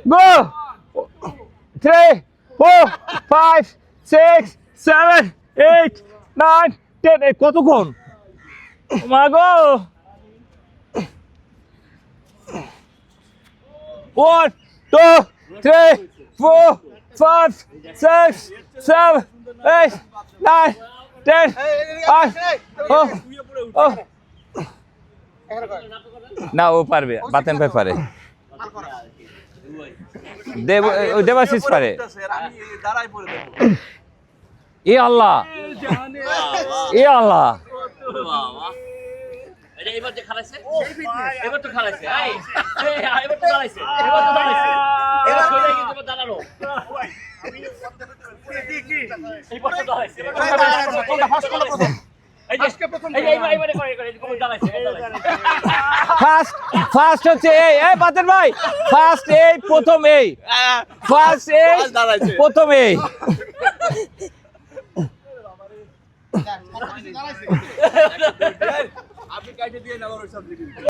গো 3 4 5 6 7 8 9 10 এই কতক্ষণ মা গো 1 2 3 4 5 6 7 8 9 10 না ও পারবে বাতেন ভাই পারে দেবাশিস পারে এ আল্লাহ এ আল্লাহ এবার যে খালাইছে এবার তো খালাইছে এবার তো দাঁড়াইছে এবার তো দাঁড়াইছে এবার সোজা কিন্তু দাঁড়ালো এবার তো দাঁড়াইছে কোনটা ফার্স্ট কোনটা প্রথম আজকে প্রথম এইবারে করে দাঁড়াইছে ফার্স্ট হচ্ছে এই বাতেন ভাই ফার্স্ট এই প্রথম এই ফার্স্ট এই প্রথম এই আপনি কাটে দিয়ে না ওর সব